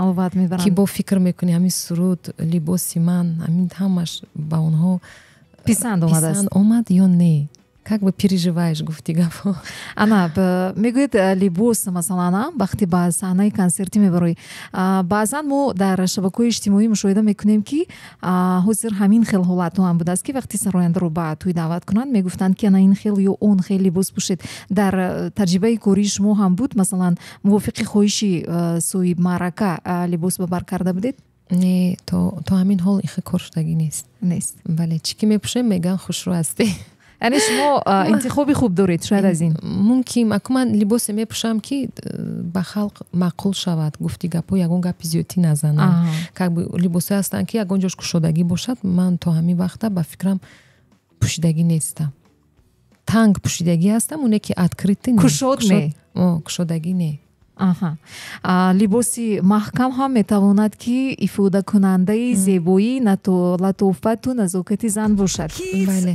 ки бо фикр мекунӣ ҳамин суруд либоси ман ҳамин ҳамаш ба онҳо писанд омад ё не. как бы переживаешь гуфти гапо. ана мегӯед либос масалан вақте ба саҳнаи консертӣ мебароӣ. баъзан мо дар шабакаҳои иҷтимоӣ мушоҳида мекунем ки ҳозир ҳамин хел ҳолатҳо ҳам будааст ки вақте сарояндаро ба тӯй даъват кунанд мегуфтанд ки ана ин хел ё он хел либос пӯшед. дар таҷрибаи кории шумо ҳам буд масалан мувофиқи хоҳиши соҳиб маърака либос ба бар карда будед? не то ҳамин ҳол ихе кор шудагӣ нест. бале чӣ ки мепӯшем меган хушрӯ ҳастӣ. яъне шумо интихоби хуб доред шояд аз ин? мумкин аку ман либосе мепӯшам ки ба халқ маъқул шавад, гуфти гапо ягон гапи зиёдӣ назанам. как бы либосҳое ҳастанд ки ягон ҷош кушодагӣ бошад, ман то ҳамин вақта ба фикрам пӯшидагӣ нестам. танг пӯшидагӣ ҳастам, оне ки открытӣ кушодагӣ не. либоси маҳкам ҳам метавонад ки ифодакунандаи зебоӣ, латофату назокати зан бошад. бале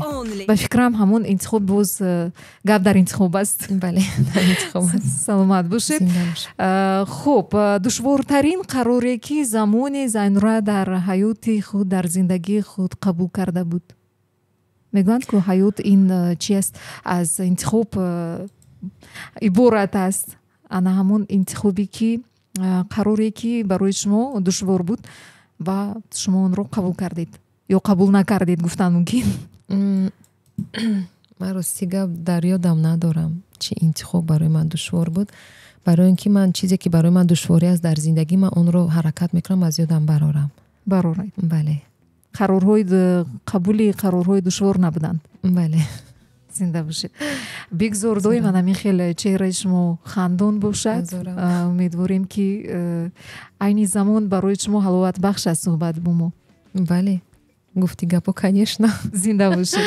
ба фикрам ҳамон интихоб боз гап дар интихоб аст. бале дар интихоб аст. саломат бошед. хуб, душвортарин қароре ки замони Зайнура дар ҳаёти худ, дар зиндагии худ қабул карда буд? мегӯянд ки ҳаёт ин чи аст? аз интихоб иборат аст. ана ҳамон интихоби ки қароре ки барои шумо душвор буд ва шумо онро қабул кардед ё қабул накардед гуфтан мумкин. ман рости гап дар ёдам надорам чӣ интихоб барои ман душвор буд. барои ин ки ман чизе ки барои ман душворӣ аст дар зиндагӣ, ман онро ҳаракат мекунам аз ёдам барорад. бале қабули қарорҳои душвор набуданд. бале зинда бошед. бигзор доиман ҳамин хел чеҳраи шумо хандон бошад. умедворем ки айни замон барои шумо ҳаловатбахш аст суҳбат бо мо. бале гуфти гапо конечно. зинда бошед.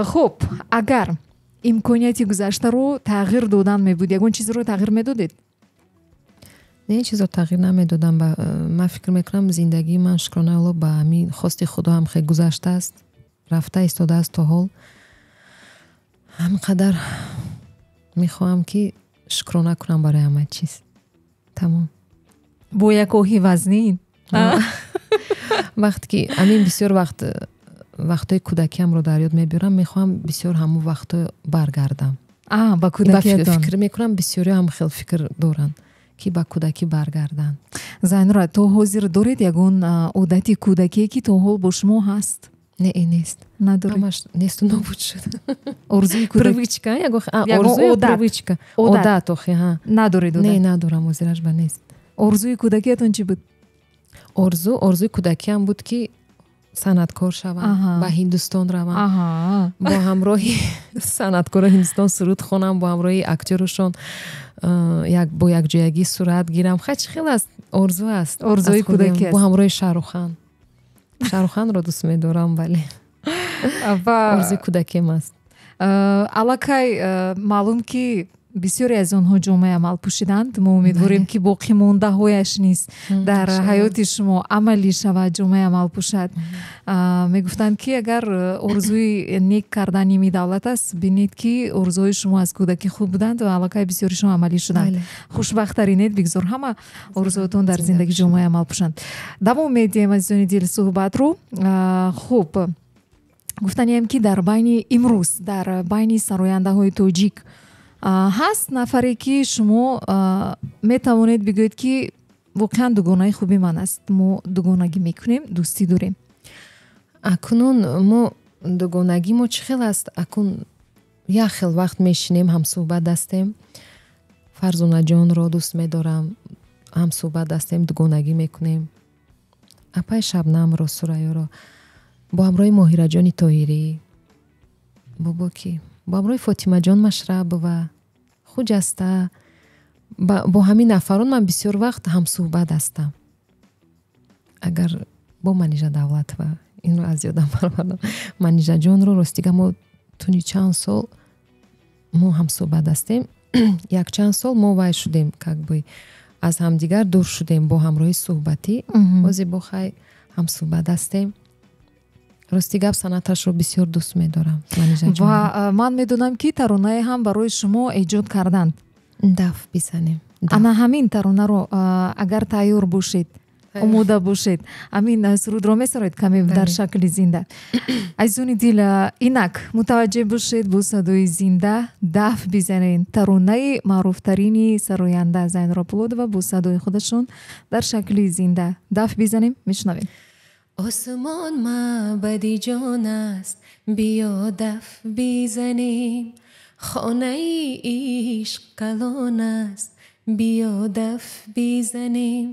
хуб, агар имконияти гузаштаро тағйир додан мебуд, ягон чизро тағйир медодед? не чизро тағйир намедодам. ман фикр мекунам зиндагии ман шукрона Алло ба ҳамин хости худо ҳам хеле гузаштааст, рафта истодааст то ҳол. ҳамин қадар мехоҳам ки шукрона кунам барои ҳама чиз. тамом. бо як оҳи вазнин. вақте ки ҳамин бисёр вақтҳои кӯдакиамро дар ёд мебиёрам, мехоҳам бисёр ҳамун вақтҳо баргардам. ба кӯдакиатон фикр мекунам. бисёриҳо ҳам хел фикр доранд ки ба кӯдакӣ баргарданд. Зайнура, то ҳозир доред ягон одати кӯдакие ки то ҳол бо шумо ҳаст? не нест. надоред? ҳамаш несту нобуд шуд. орзуи привычка, орзу привычка, одат охи надоред? не надорам, ҳозираш ба нест. орзуи кӯдакиатон чӣ буд? орзуи кӯдакиам буд ки санъаткор шавам, ба Ҳиндустон равам, бо ҳамроҳи санъаткорҳои Ҳиндустон суруд хонам, бо ҳамроҳи актёрушон бо якҷоягӣ сурат гирам. хеле аст орзу аст. орзуи кӯдакиаст бо ҳамроҳи Шаҳрухан. шаруханро дӯст медорам. Бале, ва орзуи кӯдакиам аст. аллакай маълум ки бисёре аз онҳо ҷомаи амал пӯшиданд. мо умедворем ки боқӣ мондаҳояш низ дар ҳаёти шумо амалӣ шавад, ҷомаи амал пӯшад. Мегуфтанд ки агар орзуи нек кардани ми давлат аст, бинед ки орзуҳои шумо аз кӯдакӣ хуб буданд ва аллакай бисёришон амалӣ шуданд. Хушбахттаринед, бигзор ҳама орзуҳоятон дар зиндагии ҷомаи амал пӯшанд. Давом медиҳем азизони дил суҳбатро. Хуб, гуфтанием ки дар байни имрӯз, дар байни сарояндаҳои тоҷик ҳаст нафаре ки шумо метавонед бигӯед ки воқеан дугонаи хуби ман аст, мо дугонагӣ мекунем, дӯстӣ дорем. Акунун мо дугонагӣ мо чӣ хел аст? Акун як хел вақт мешинем, ҳамсӯҳбат астем. Фарзунаҷонро дӯст медорам, ҳамсӯҳбат астем, дугонагӣ мекунем. Апай Шабнамро, Сураёро, бо ҳамроҳи Моҳираҷони Тоҳирӣ, бобо ки бо ҳамроҳи Фотимаҷон Машрабова, Хуҷаста, бо ҳамин нафарон ман бисёр вақт ҳамсӯҳбат астам. Агар бо Манижа Давлатова, инро аз ёдам барбардам, Манижаҷонро ростига мо туни чанд сол мо ҳамсӯҳбат астем. Якчанд сол мо вай шудем, как бы аз ҳамдигар дур шудем бо ҳамроҳи суҳбатӣ. бози бо хай ҳамсӯҳбат астем. рости гап санъаташро бисёр дӯст медорам. Ва ман медонам ки таронае ҳам барои шумо эҷод карданд. Даф бизанем. Ана ҳамин таронаро агар тайёр бошед, омода бошед, ҳамин сурудро месароед каме дар шакли зинда. Азизони дил, инак мутаваҷҷеҳ бошед, бо садои зинда даф бизанед. Таронаи маъруфтарини сароянда Зайнура Пулодова бо садои худашон дар шакли зинда даф бизанем, мешунавем. осмон маъбади ҷон аст, биё даф бизанем. хонаи ишқ калон аст, биё даф бизанем.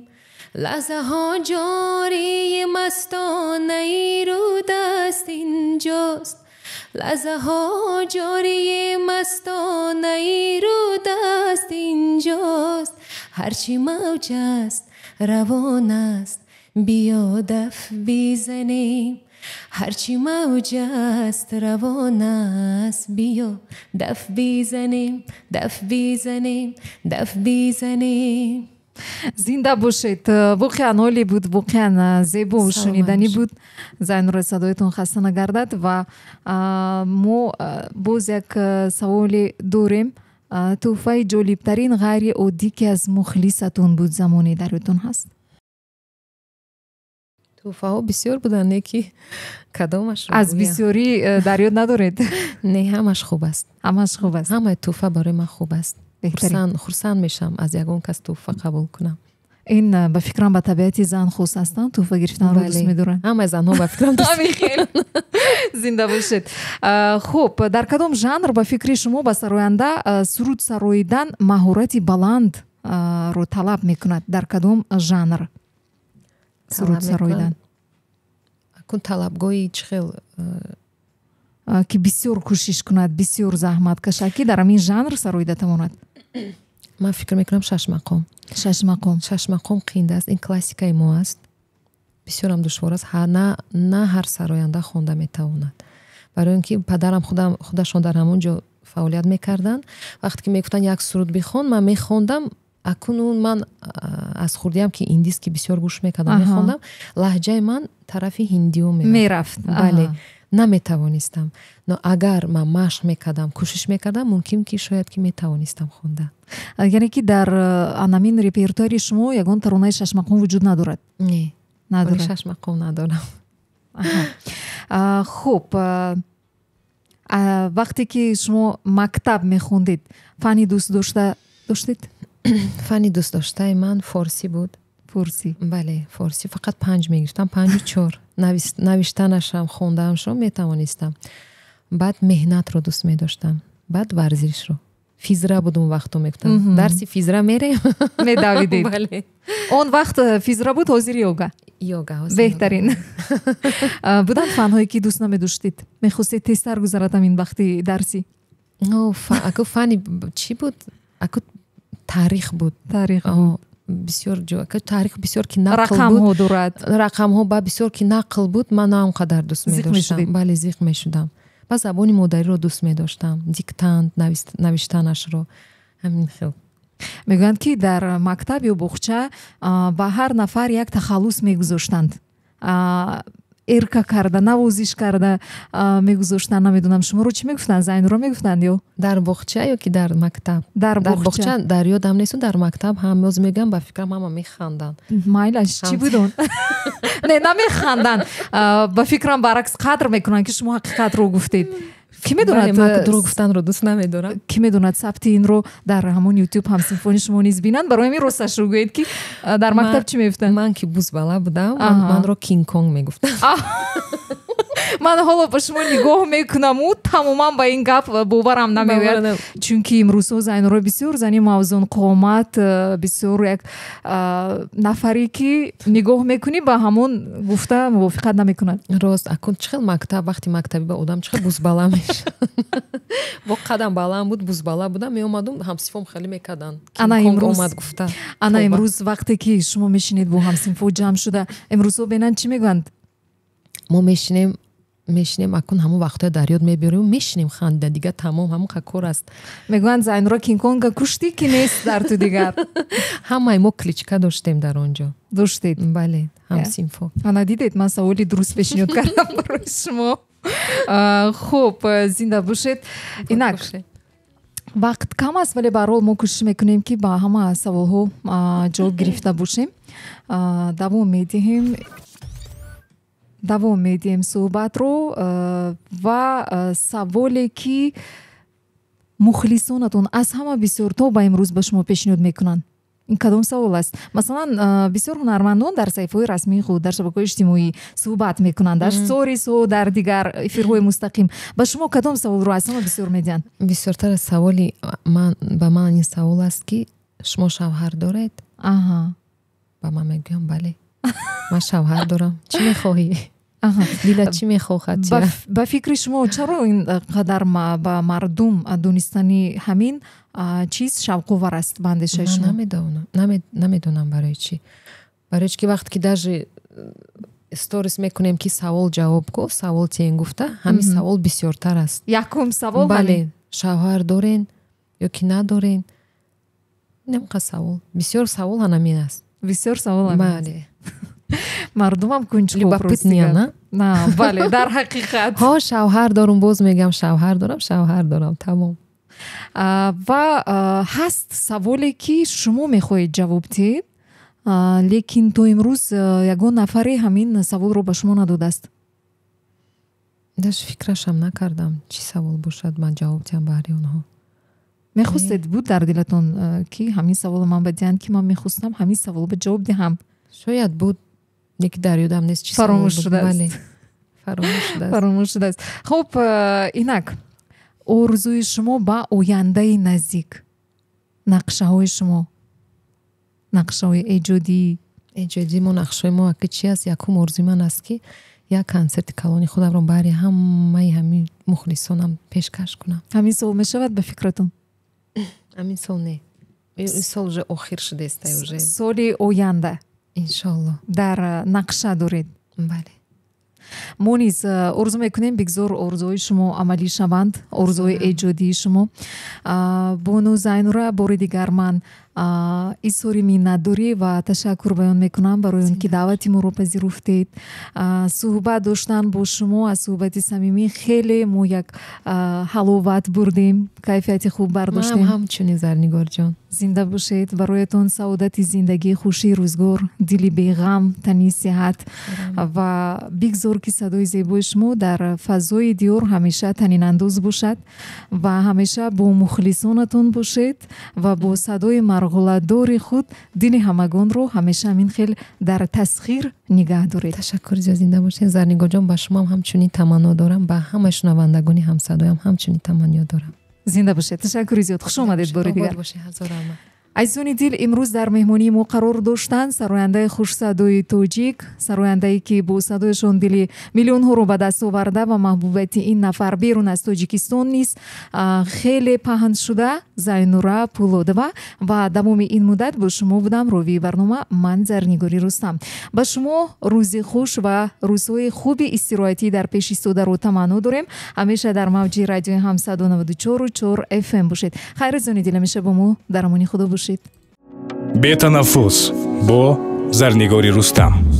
лаҳзаҳо ҷории мастонаи руд аст инҷост. лаҳзаҳо ҷории мастонаи руд аст инҷост. ҳарчи мавҷ аст равон аст, биё даф бизанем. ҳарчи мавҷ аст равон аст, биё даф бизанем. даф бизанем, даф бизанем. зинда бошед. воқеан олӣ буд, воқеан зебо шуниданӣ буд. Зайнура, садоятон хаста нагардад. Ва мо боз як саволе дорем. тӯҳфаи ҷолибтарин ғайри оддӣ ки аз мухлисатон буд замоне дар ёдтон ҳаст? тӯҳфаҳо бисёр буданд, не ки кадомаш аз бисёрӣ дар ёд надоред? Не, ҳамаш хуб аст. ҳамаш хуб аст. ҳамаи тӯҳфа барои ман хуб аст. хурсанд мешавам аз ягон кас тӯҳфа қабул кунам. ин ба фикрам ба табиати зан хос ҳастанд, тӯҳфа гирифтанро дӯст медоранд. ҳамаи занҳо ба фикрам дӯст медоранд. зинда бошед. хуб, дар кадом жанр ба фикри шумо ба сароянда суруд сароидан маҳорати баландро талаб мекунад? Дар кадом жанр суруд сароидан? акун талабгоҳи чӣ хел ки бисёр кӯшиш кунад, бисёр заҳмат кашад, ки дар ҳамин жанр сароида тавонад? ман фикр мекунам шашмақом. Шашмақом қиинда аст. Ин классикаи мо аст. Бисёрам душвор аст. На ҳар сароянда хонда метавонад. барои он ки падарам худашон дар ҳамон ҷо фаъолият мекарданд. вақте ки мегуфтанд як суруд бихон, ман мехондам. акунун ман аз хурдиам ки индиски бисёр гӯш мекардам, мехондам. лаҳҷаи ман тарафи ҳиндиё мерафт. бале, наметавонистам. но агар ман машқ мекардам, кӯшиш мекардам, мумкин ки шояд ки метавонистам хонда. яъне ки дар анамин репертуари шумо ягон таронаи шашмақом вуҷуд надорад? Не, надорад. шашмақом надорам. хуб, вақте ки шумо мактаб мехондед, фани дӯст доштед? фани дӯстдоштаи ман форсӣ буд. форсӣ? бале, форсӣ. фақат 5 мегирифтам, 5-4. навиштанашам, хондаамшро метавонистам. баъд меҳнатро дӯст медоштам. баъд варзишро. физра буд он вақту мегуфтам. дарси физра мерем? медавидед? бале. он вақт физра буд, ҳозир йога? йога. беҳтарин. буданд фанҳое ки дӯст намедоштед? мехостед тезтар гузарад ҳамин вақти дарсӣ? аку фани чӣ буд? аку таърих буд. бисёр таърих бисёр ки нақл рақамҳо буд, дорад, рақамҳо ба бисёр ки нақл буд, ман на он қадар дӯст медоштам. Бале, зиқ мешудам. ба забони модариро дӯст медоштам, диктант навиштанашро. ҳамин хел. мегӯянд ки дар мактаб ё боғча ба ҳар нафар як тахаллус мегузоштанд. эрка карда, навозиш карда мегузоштанд. Намедонам шуморо чӣ мегуфтанд? Зайнуро мегуфтанд ё? Дар боғча ё ки дар мактаб? Дар боғча. Дар ёдам несту, дар мактаб ҳам боз мегӯям, ба фикрам ҳама механданд. Майлаш чӣ будон? Не, намеханданд. Ба фикрам баръакс қадр мекунанд ки шумо ҳақиқатро гуфтед. Ки медонад дурӯғ гуфтанро дӯст намедорам. Ки медонад сабти инро дар ҳамон YouTube ҳамсинфони шумо низ бинанд. Барои ҳамин росташро гӯед ки дар мактаб чӣ мегуфтанд? Ман ки бузбала будам, манро King Kong мегуфтанд. ман ҳоло ба шумо нигоҳ мекунаму тамоман ба ин гап боварам намеояд, чунки имрӯзҳо Зайнуро бисёр зани мавзун қомат, бисёр як нафаре ки нигоҳ мекунӣ ба ҳамон гуфта мувофиқат намекунад. Рост, акун чӣ хел мактаб, вақти мактаби ба одам чӣ хел бузбала мешавад. бо қадам баланд буд, бузбала будам, меомадум ҳамсифом хеле мекарданд. Ана имрӯз омад гуфта. Ана имрӯз вақте ки шумо мешинед бо ҳамсинфо ҷамъ шуда, имрӯзҳо бенанд чӣ мегӯянд? мо мешинем акун ҳамон вақтҳои дар ёд мебиёрем, мешинем ханда, дигар тамом ҳамон кор аст. Мегӯянд Зайнуро Кинг-Конга куштӣ ки нест дар ту дигар. ҳамаи мо кличка доштем дар он ҷо. Доштед? Бале, ҳамсинфо. Ана дидед ман саволи дуруст пешниҳод кардам барои шумо. хуб, зинда бошед. Инак вақт кам аст, вале ба ҳар ҳол мо кӯшиш мекунем ки ба ҳама саволҳо ҷавоб гирифта бошем. давом медиҳем суҳбатро ва саволе ки мухлисонатон аз ҳама бисёр то ба имрӯз ба шумо пешниҳод мекунанд, ин кадом савол аст? Масалан, бисёр ҳунармандон дар саҳифаҳои расмии худ, дар шабакаҳои иҷтимоӣ суҳбат мекунанд, дар сторисҳо, дар дигар эфирҳои мустақим. Ба шумо кадом саволро аз ҳама бисёр медиҳанд? Бисёртар аз саволи ба ман ин савол аст ки шумо шавҳар доред? Ба ман мегӯям бале. Ман шавҳар дорам. Чӣ мехоҳӣ? Дилат чӣ мехоҳад? Ба фикри шумо чаро ин қадар ба мардум донистани ҳамин чиз шавқовар аст ба андешаи шумо? Намедонам барои чӣ. Барои чӣ ки вақте ки даже сторис мекунем ки савол ҷавоб ко, савол тиен гуфта, ҳамин савол бисёртар аст. Якум савол бале, шавҳар дорен ё ки надорен? Намқа савол. Бисёр савол ҳанамин аст. Бисёр савол ҳамин аст. Бале. Мардумам кунчуков любопытния, на? На, бале, дар ҳақиқат. Ҳо, шавҳар дорам, боз мегам шавҳар дорам, тамом. Ва ҳаст саволе ки шумо мехоҳед ҷавоб диҳед, лекин то имрӯз ягон нафаре ҳамин саволро ба шумо надодааст? Даже фикрашам накардам чӣ савол бошад ман ҷавоб диҳам ба ҳари онҳо. Мехостед буд дар дилатон ки ҳамин саволро ман ба диҳанд ки ман мехостам ҳамин саволро ҷавоб диҳам? Шояд буд, неки дар ёдам нест чӣ фаромӯш шудааст. Фаромӯш шудааст. Хуб, инак орзуи шумо ба ояндаи наздик, нақшаҳои шумо, нақшаҳои эҷодӣ мо нақшаҳои мо аки чӣ аст? Якум орзуи ман аст ки як консерти калони худамро баҳри ҳамаи ҳамин мухлисонам пешкаш кунам. ҳамин сол мешавад ба фикратон? ҳамин сол не, ин сол уже охир шудааст, уже соли оянда иншоалло дар нақша доред? Бале. мо низ орзу мекунем бигзор орзуҳои шумо амалӣ шаванд, орзуҳои эҷодии шумо. Бону Зайнура, бори дигар ман изҳори миннатдорӣ ва ташаккур баён мекунам барои он ки даъвати моро пазируфтед. Суҳбат доштан бо шумо аз суҳбати самимӣ хеле мо як ҳаловат бурдем, кайфияти хуб бардоштем. ман ҳамчунин Зарнигорҷон. Зинда бошед. Бароятон саодати зиндагӣ, хушӣ, рӯзгор, дили беғам, тани сиҳат ва бигзор ки садои зебои шумо дар фазои диёр ҳамеша танинандоз бошад ва ҳамеша бо мухлисонатон бошед ва бо садои марғуладори худ дили ҳамагонро ҳамеша ҳамин хел дар тасхир нигоҳ доред. Ташаккур зиёд, зинда бошед Зарнигорҷон. Ба шумоам ҳамчунин таманно дорам, ба ҳамаи шунавандагони ҳамсадоям ҳамчунин таманно дорам. Зинда бошед. Ташаккури зиёд. Хуш омадед бори дигар. Бошед, ҳазор рамат. азизони дил, имрӯз дар меҳмонии мо қарор доштанд сарояндаи хушсадои тоҷик, сарояндае ки бо садояшон дили миллионҳоро ба даст оварда ва маҳбубияти ин нафар берун аз Тоҷикистон низ хеле паҳн шуда, Зайнура Пӯлодова, ва тамоми ин муддат бо шумо будам. Ровии барнома ман Зарнигори Рустам. Ба шумо рӯзи хуш ва рӯзҳои хуби истироҳатӣ дар пеш истодаро таманно дорем. ҳамеша дар мавҷи радиои ҳам 194.4 FM бошед. хайр азизони дил, ҳамеша бо мо дар амони худо бошед. бетанаффус бо Зарнигори Рустам.